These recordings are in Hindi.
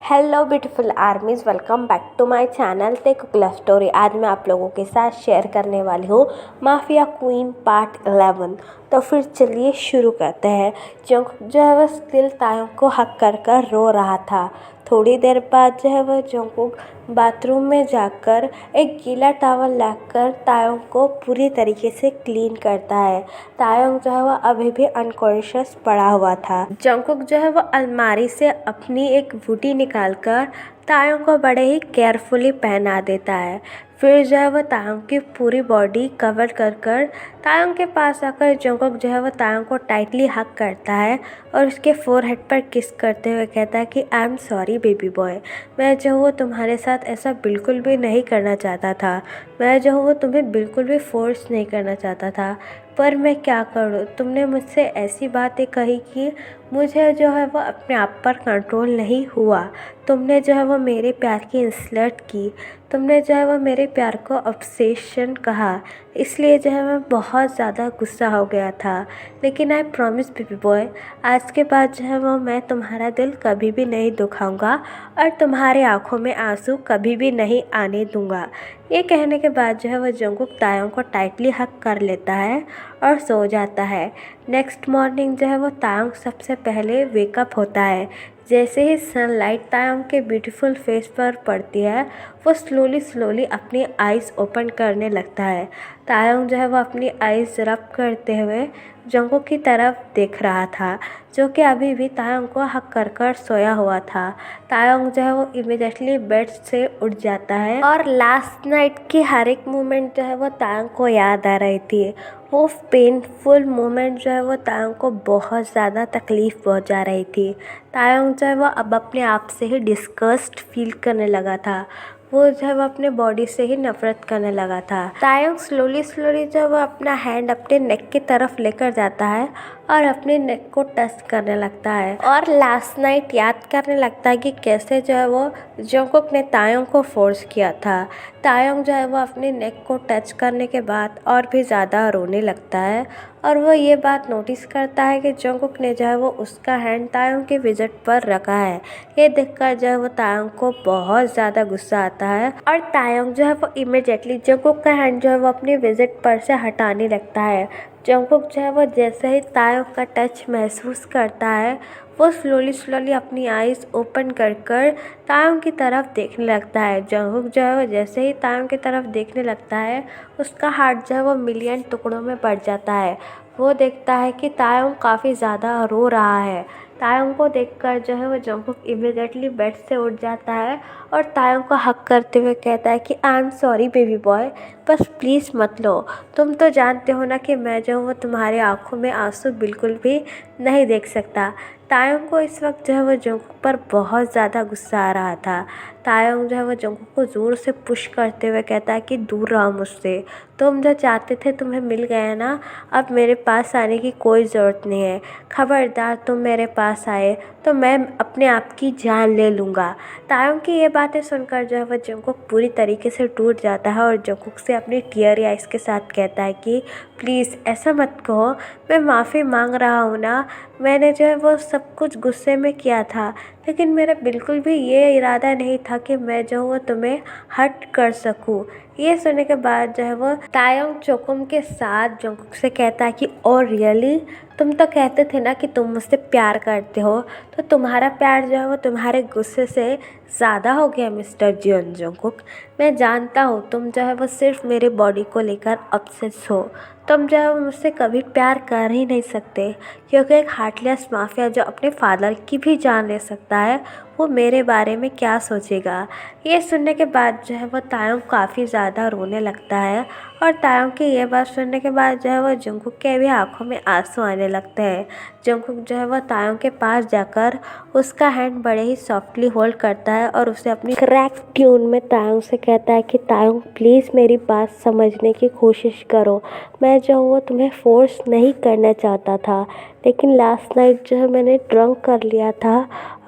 Hello beautiful armies, welcome back to my channel tech love story. आज मैं आप लोगों के साथ शेयर करने वाली हूँ माफिया क्वीन पार्ट 11। तो फिर चलिए शुरू करते हैं। जंगकुक जो है वह स्टिल तायोंग को हक कर कर रो रहा था। थोड़ी देर बाद जो है वह जंगकुक बाथरूम में जाकर एक गीला टॉवल लाकर तायोंग को पूरी तरीके से क्लीन करता है। तायोंग जो है वह अभी भी अनकॉन्शियस पड़ा हुआ था। जंगकुक जो है वह अलमारी से अपनी एक वुडी निकालकर तायोंग को बड़े ही केयरफुली पहना देता है। फिर जो है वह तायोंग की पूरी बॉडी कवर कर कर तायोंग के पास आकर जंगकुक जो है वह तायोंग को टाइटली हग करता है और उसके फोरहेड पर किस करते हुए कहता है कि I am sorry baby boy, मैं जो हूँ तुम्हारे साथ ऐसा बिल्कुल भी नहीं करना चाहता था। मैं जो हूँ तुम्हें बिल्कुल भी फोर्स नहीं करना चाहता था, पर मैं क्या करूँ, तुमने मुझसे ऐसी बातें कही कि मुझे जो है वो अपने आप पर कंट्रोल नहीं हुआ। तुमने जो है वो मेरे प्यार की इंसल्ट की, तुमने जो है वो मेरे प्यार को ऑब्सेशन कहा, इसलिए जो है मैं बहुत ज़्यादा गुस्सा हो गया था। लेकिन आई प्रॉमिस बेबी बॉय, आज के बाद जो है वो मैं तुम्हारा दिल कभी भी नहीं दुखाऊंगा और तुम्हारे आंखों में आंसू कभी भी नहीं आने दूंगा। ये कहने के बाद जो है वह जंगकुक तायोंग को टाइटली हग कर लेता है और सो जाता है। नेक्स्ट मॉर्निंग जो है वो तायोंग सबसे पहले वेकअप होता है। जैसे ही सनलाइट तायोंग के ब्यूटीफुल फेस पर पड़ती है, वो स्लोली अपनी आइज़ ओपन करने लगता है। तायोंग जो है वो अपनी आइज़ रब करते हुए जंगकुक की तरफ देख रहा था, जो कि अभी भी तायोंग को हक कर कर सोया हुआ था। तायोंग जो है वो इमीडिएटली बेड से उठ जाता है और लास्ट नाइट की हर एक मोमेंट जो है वो तायोंग को याद आ रही थी। वो पेनफुल मोमेंट जो है वो तायोंग को बहुत ज़्यादा तकलीफ़ पहुंचा रही थी। तायोंग जो है वो अब अपने आप से ही डिस्गस्ट फील करने लगा था। वो जो है वो अपने बॉडी से ही नफरत करने लगा था। तायोंग स्लोली जो है वो अपना हैंड अपने नेक की तरफ लेकर जाता है और अपने नेक को टच करने लगता है और लास्ट नाइट याद करने लगता है कि कैसे जो है वो जंगकुक ने तायोंग को फोर्स किया था। तायोंग जो है वो अपने नेक को टच करने के बाद और भी ज़्यादा रोने लगता है और वो ये बात नोटिस करता है कि जंगकुक ने जो है वो उसका हैंड तायोंग के विजिट पर रखा है। ये देखकर जो है वो तायोंग को बहुत ज़्यादा गुस्सा आता है और तायोंग जो है वो इमीडिएटली जंगकुक का हैंड जो है वो अपने विजिट पर से हटाने लगता है। जंगकुक जो है वो जैसे ही तायोंग का टच महसूस करता है, वो स्लोली अपनी आइज़ ओपन कर कर तायोंग की तरफ देखने लगता है। जंगकुक जो है वो जैसे ही तायोंग की तरफ देखने लगता है, उसका हार्ट जो है वो मिलियन टुकड़ों में बढ़ जाता है। वो देखता है कि तायोंग काफ़ी ज़्यादा रो रहा है। तायोंग को देखकर जो है वो जंगकुक इमीडिएटली बेड से उठ जाता है और तायोंग को हक करते हुए कहता है कि I am sorry baby boy, बस प्लीज़ मत लो। तुम तो जानते हो ना कि मैं जो हूँ वो तुम्हारी आंखों में आंसू बिल्कुल भी नहीं देख सकता। तायोंग को इस वक्त जो है वो जंगकुक पर बहुत ज़्यादा गुस्सा आ रहा था। तायोंग जो है वो जंगकुक को ज़ोर से पुश करते हुए कहता है कि दूर रहो मुझसे, तुम जो चाहते थे तुम्हें मिल गया ना, अब मेरे पास आने की कोई ज़रूरत नहीं है। खबरदार तुम मेरे पास आए तो मैं अपने आप की जान ले लूँगा। तायोंग की ये बातें सुनकर जो है वह जंगकुक पूरी तरीके से टूट जाता है और जंगकुक से अपनी टीयरी आइज़ के साथ कहता है कि प्लीज़ ऐसा मत कहो, मैं माफ़ी मांग रहा हूँ ना, मैंने जो है वो सब कुछ गुस्से में किया था, लेकिन मेरा बिल्कुल भी ये इरादा नहीं था कि मैं जो वो तुम्हें हर्ट कर सकूं। ये सुनने के बाद जो है वो तायोंग चोकुम के साथ जंगकुक से कहता है कि और रियली, तुम तो कहते थे ना कि तुम मुझसे प्यार करते हो, तो तुम्हारा प्यार जो है वो तुम्हारे गुस्से से ज़्यादा हो गया मिस्टर जियोन जंगकुक। मैं जानता हूँ तुम जो है वो सिर्फ मेरे बॉडी को लेकर ऑब्सेस हो। तुम जो है वो मुझसे कभी प्यार कर ही नहीं सकते, क्योंकि एक हार्टलेस माफिया जो अपने फादर की भी जान ले सकता है, वो मेरे बारे में क्या सोचेगा। ये सुनने के बाद जो है वो तायोंग काफ़ी ज़्यादा रोने लगता है और तायोंग की ये बात सुनने के बाद जो है वो जंगकुक के भी आंखों में आंसू आने लगते हैं। जंगकुक जो है वो तायोंग के पास जाकर उसका हैंड बड़े ही सॉफ्टली होल्ड करता है और उसे अपनी क्रैक ट्यून में तायोंग से कहता है कि तायोंग प्लीज़ मेरी बात समझने की कोशिश करो। मैं जो वो तुम्हें फोर्स नहीं करना चाहता था, लेकिन लास्ट नाइट जो है मैंने ड्रंक कर लिया था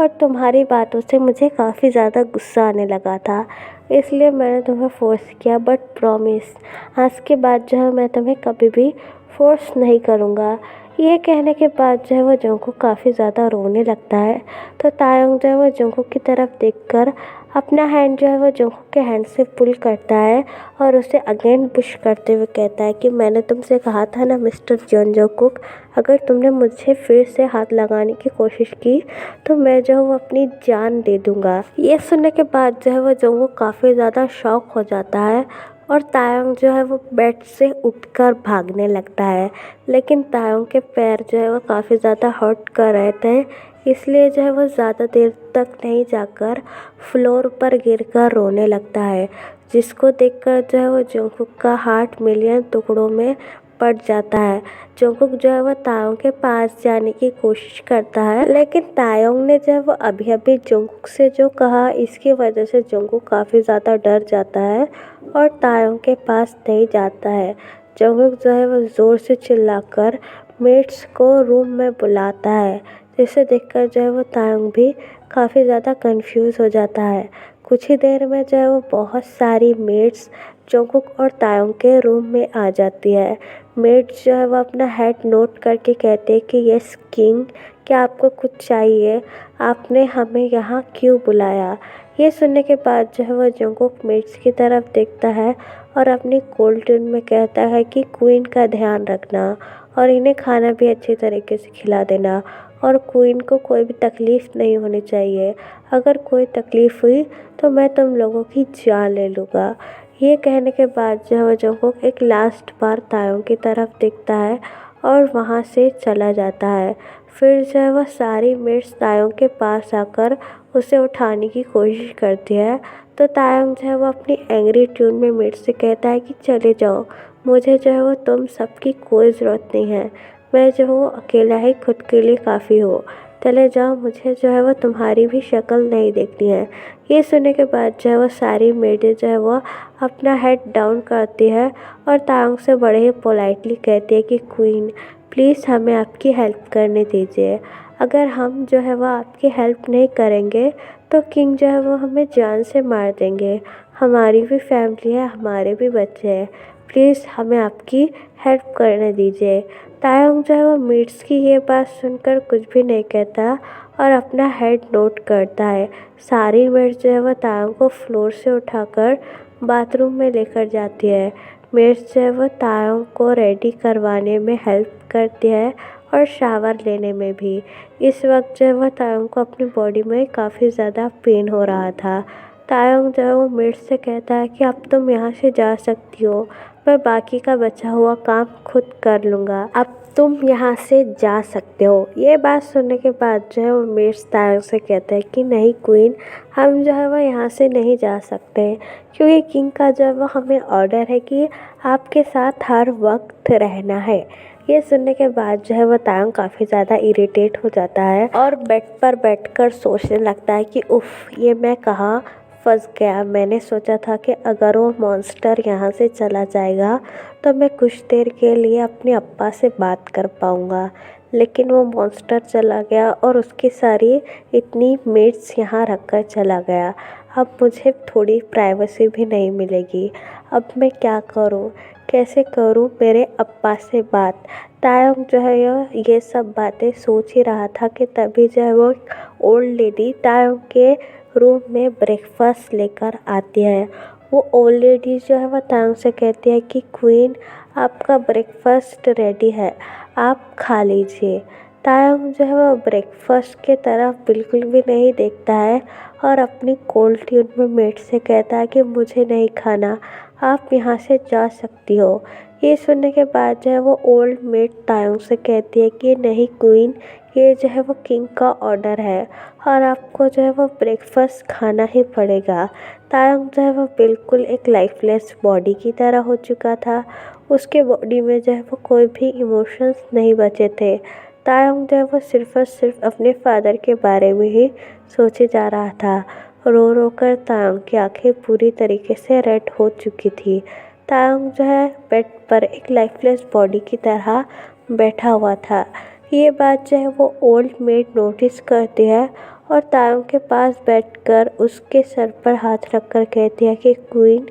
और तुम्हारी बातों से मुझे काफ़ी ज़्यादा गुस्सा आने लगा था, इसलिए मैंने तुम्हें फ़ोर्स किया। बट प्रॉमिस, आज के बाद जो है मैं तुम्हें कभी भी फ़ोर्स नहीं करूँगा। ये कहने के बाद जो है वो जंगकुक काफ़ी ज़्यादा रोने लगता है। तो तायंग जो है वो जंगकुक की तरफ देखकर अपना हैंड जो है वो जंगकुक के हैंड से पुल करता है और उसे अगेन पुश करते हुए कहता है कि मैंने तुमसे कहा था ना मिस्टर जॉन जंगकुक, अगर तुमने मुझे फिर से हाथ लगाने की कोशिश की तो मैं जो हूँ अपनी जान दे दूँगा। ये सुनने के बाद जो है वो जंगकुक काफ़ी ज़्यादा शॉक हो जाता है और तायंग जो है वो बेड से उठकर भागने लगता है। लेकिन तायंग के पैर जो है वो काफ़ी ज़्यादा हर्ट कर रहे थे, इसलिए जो है वो ज़्यादा देर तक नहीं जाकर फ्लोर पर गिरकर रोने लगता है, जिसको देखकर जो है वो जंगकुक का हार्ट मिलियन टुकड़ों में पड़ जाता है। जंगकुक जो है वो तायोंग के पास जाने की कोशिश करता है, लेकिन तायोंग ने जो है वो अभी अभी जंगकुक से जो कहा, इसकी वजह से जंगकुक काफ़ी ज़्यादा डर जाता है और तायोंग के पास नहीं जाता है। जंगकुक जो है वो ज़ोर से चिल्लाकर मेट्स को रूम में बुलाता है, जिसे देखकर जो है वो तायोंग भी काफ़ी ज़्यादा कंफ्यूज हो जाता है। कुछ ही देर में जो है वो बहुत सारी मेट्स जंगकुक और तायोंग के रूम में आ जाती है। मेट्स जो है वो अपना हेड नोट करके कहते हैं कि यस किंग, क्या आपको कुछ चाहिए? आपने हमें यहाँ क्यों बुलाया? ये सुनने के बाद जो है वो जंगकुक मेट्स की तरफ देखता है और अपनी कोल्ड टोन में कहता है कि क्वीन का ध्यान रखना और इन्हें खाना भी अच्छी तरीके से खिला देना और क्वीन को कोई भी तकलीफ़ नहीं होनी चाहिए। अगर कोई तकलीफ़ हुई तो मैं तुम लोगों की जान ले लूँगा। ये कहने के बाद जो है वो जंगकुक एक लास्ट बार तायोंग की तरफ देखता है और वहाँ से चला जाता है। फिर जो है वो सारी मेट्स तायोंग के पास आकर उसे उठाने की कोशिश करती है। तो तायोंग जो है वो अपनी एंग्री ट्यून में मेट्स से कहता है कि चले जाओ, मुझे जो है वो तुम सबकी कोई ज़रूरत नहीं है, मैं जो हूँ अकेला ही खुद के लिए काफ़ी हूँ, चले जाओ, मुझे जो है वो तुम्हारी भी शक्ल नहीं देखनी है। ये सुनने के बाद जो है वो सारी मेडें जो है वो अपना हेड डाउन करती है और तायोंग से बड़े ही पोलाइटली कहती है कि क्वीन प्लीज़ हमें आपकी हेल्प करने दीजिए, अगर हम जो है वो आपकी हेल्प नहीं करेंगे तो किंग जो है वो हमें जान से मार देंगे, हमारी भी फैमिली है, हमारे भी बच्चे हैं, प्लीज़ हमें आपकी हेल्प करने दीजिए। तायोंग जो है वो मीट्स की ये बात सुनकर कुछ भी नहीं कहता और अपना हेड नोट करता है। सारी मेट्स जो है वो तायोंग को फ्लोर से उठाकर बाथरूम में लेकर जाती है। मेट्स जो है वो तायोंग को रेडी करवाने में हेल्प करती है और शावर लेने में भी। इस वक्त जो है वो तायोंग को अपनी बॉडी में काफ़ी ज़्यादा पेन हो रहा था। तायोंग जो है वो मेट्स से कहता है कि अब तुम यहाँ से जा सकती हो, मैं बाकी का बचा हुआ काम खुद कर लूँगा, अब तुम यहाँ से जा सकते हो। ये बात सुनने के बाद जो है वो मेट्स तायोंग से कहते हैं कि नहीं क्वीन, हम जो है वो यहाँ से नहीं जा सकते, क्योंकि किंग का जो है वो हमें ऑर्डर है कि आपके साथ हर वक्त रहना है। ये सुनने के बाद जो है वो तायोंग काफ़ी ज़्यादा इरिटेट हो जाता है और बेड पर बैठकर सोचने लगता है कि उफ़, ये मैं कहाँ फंस गया। मैंने सोचा था कि अगर वो मॉन्स्टर यहाँ से चला जाएगा तो मैं कुछ देर के लिए अपने अप्पा से बात कर पाऊँगा, लेकिन वो मॉन्स्टर चला गया और उसकी सारी इतनी मेट्स यहाँ रख कर चला गया। अब मुझे थोड़ी प्राइवेसी भी नहीं मिलेगी। अब मैं क्या करूँ, कैसे करूँ मेरे अप्पा से बात? तायोंग जो है ये सब बातें सोच ही रहा था कि तभी जो है वो ओल्ड लेडी तायोंग के रूम में ब्रेकफास्ट लेकर आती है। वो ओल्ड लेडी जो है वो तायोंग से कहती है कि क्वीन, आपका ब्रेकफास्ट रेडी है, आप खा लीजिए। तायोंग जो है वो ब्रेकफास्ट के तरफ बिल्कुल भी नहीं देखता है और अपनी कोल्ड ट्यून में मेट से कहता है कि मुझे नहीं खाना, आप यहाँ से जा सकती हो। ये सुनने के बाद जो है वो ओल्ड मेट तायोंग से कहती है कि नहीं क्वीन, ये जो है वो किंग का ऑर्डर है और आपको जो है वो ब्रेकफास्ट खाना ही पड़ेगा। तायोंग जो है वो बिल्कुल एक लाइफलेस बॉडी की तरह हो चुका था, उसके बॉडी में जो है वो कोई भी इमोशंस नहीं बचे थे। तायोंग जो है वो सिर्फ और सिर्फ अपने फादर के बारे में ही सोचे जा रहा था। रो रो कर तायोंग की आंखें पूरी तरीके से रेड हो चुकी थी। तायोंग जो है बेड पर एक लाइफलेस बॉडी की तरह बैठा हुआ था। ये बात जो है वो ओल्ड मेड नोटिस करती है और तायोंग के पास बैठकर उसके सर पर हाथ रखकर कहती है कि क्वीन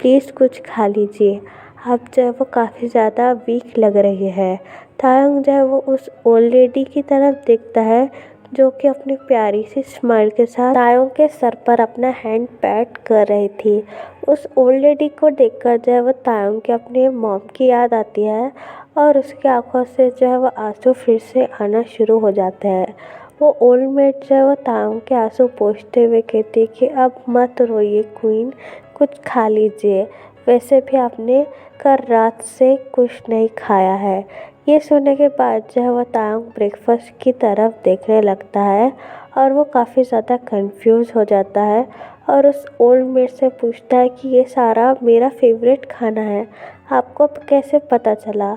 प्लीज़ कुछ खा लीजिए, अब जो है वो काफ़ी ज़्यादा वीक लग रही है। तायंग जो है वो उस ओल्ड लेडी की तरफ देखता है जो कि अपनी प्यारी सी स्माइल के साथ तायंग के सर पर अपना हैंड पैट कर रही थी। उस ओल्ड लेडी को देखकर जो है वो तायंग के अपने मॉम की याद आती है और उसकी आंखों से जो है वो आंसू फिर से आना शुरू हो जाते हैं। वो ओल्ड मेड जो है वो तायंग के आंसू पोंछते हुए कहती है कि अब मत रोइए क्वीन, कुछ खा लीजिए, वैसे भी आपने कल रात से कुछ नहीं खाया है। ये सुनने के बाद जो है वो तायंग ब्रेकफास्ट की तरफ देखने लगता है और वो काफ़ी ज़्यादा कंफ्यूज हो जाता है और उस ओल्ड मेड से पूछता है कि ये सारा मेरा फेवरेट खाना है, आपको कैसे पता चला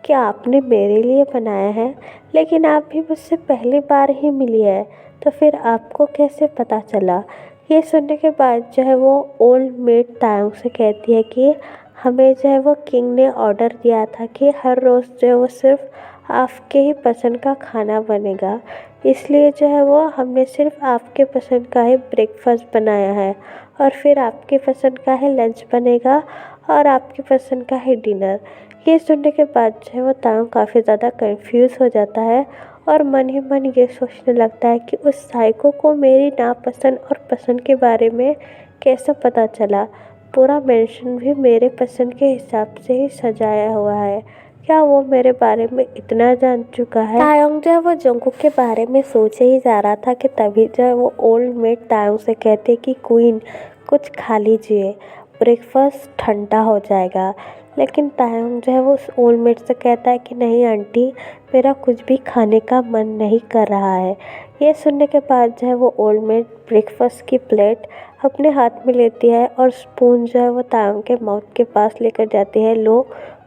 कि आपने मेरे लिए बनाया है, लेकिन आप भी मुझसे पहली बार ही मिली है, तो फिर आपको कैसे पता चला। ये सुनने के बाद जो है वो ओल्ड मेड तायंग से कहती है कि हमें जो है वो किंग ने ऑर्डर दिया था कि हर रोज़ जो है वो सिर्फ आपके ही पसंद का खाना बनेगा, इसलिए जो है वो हमने सिर्फ आपके पसंद का ही ब्रेकफास्ट बनाया है और फिर आपके पसंद का ही लंच बनेगा और आपके पसंद का ही डिनर। ये सुनने के बाद जो है वो तायंग काफ़ी ज़्यादा कंफ्यूज हो जाता है और मन ही मन ये सोचने लगता है कि उस साइको को मेरी नापसंद और पसंद के बारे में कैसे पता चला। पूरा मेंशन भी मेरे पसंद के हिसाब से ही सजाया हुआ है, क्या वो मेरे बारे में इतना जान चुका है। तायंग जो है वो जंगकुक के बारे में सोचे ही जा रहा था कि तभी जो है वो ओल्ड मेड तायंग से कहते कि क्वीन कुछ खा लीजिए, ब्रेकफास्ट ठंडा हो जाएगा। लेकिन तायंग जो है वो उस ओल्ड मेड से कहता है कि नहीं आंटी, मेरा कुछ भी खाने का मन नहीं कर रहा है। ये सुनने के बाद जो है वो ओल्ड मेड ब्रेकफास्ट की प्लेट अपने हाथ में लेती है और स्पून जो है वो तायंग के माउथ के पास लेकर जाती है, लो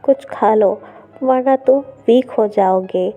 कुछ खा लो वरना तुम वीक हो जाओगे।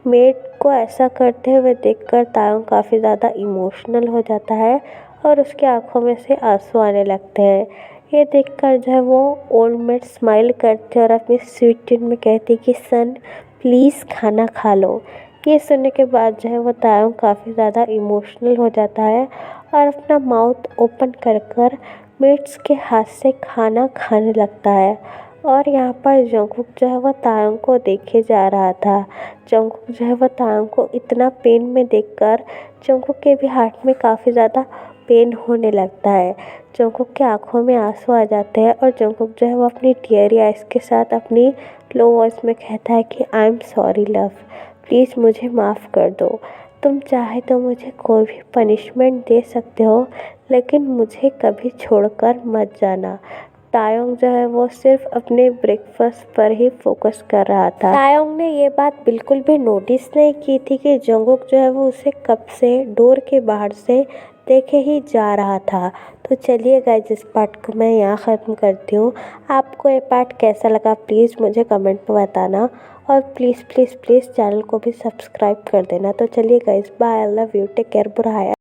मेड को ऐसा करते हुए देखकर तायंग काफ़ी ज़्यादा इमोशनल हो जाता है और उसकी आंखों में से आंसू आने लगते हैं। ये देखकर जो है वो ओल्ड मेड स्माइल करती है और अपनी स्वीट टोन में कहती कि सन प्लीज़ खाना खा लो। ये सुनने के बाद जो है वो तायंग काफ़ी ज़्यादा इमोशनल हो जाता है और अपना माउथ ओपन कर कर मेड्स के हाथ से खाना खाने लगता है। और यहाँ पर जंगकुक जो है वो तायंग को देखे जा रहा था। जंगकुक जो है वो तायंग को इतना पेन में देखकर जंगकुक के भी हार्ट में काफ़ी ज़्यादा पेन होने लगता है। जंगकुक की आंखों में आंसू आ जाते हैं और जंगकुक जो है वो अपनी टीयरी आइज़ के साथ अपनी लो वॉइस में कहता है कि I am sorry love, please मुझे माफ़ कर दो, तुम चाहे तो मुझे कोई भी पनिशमेंट दे सकते हो लेकिन मुझे कभी छोड़कर मत जाना। तायंग जो है वो सिर्फ अपने ब्रेकफास्ट पर ही फोकस कर रहा था। तायंग ने ये बात बिल्कुल भी नोटिस नहीं की थी कि जंगकुक जो है वो उसे कब से डोर के बाहर से देखे ही जा रहा था। तो चलिए गाइस, इस पार्ट को मैं यहाँ ख़त्म करती हूँ। आपको ये पार्ट कैसा लगा प्लीज़ मुझे कमेंट में बताना और प्लीज़ प्लीज़ प्लीज़ चैनल को भी सब्सक्राइब कर देना। तो चलिए guys, bye, I love you, take care, बुरा।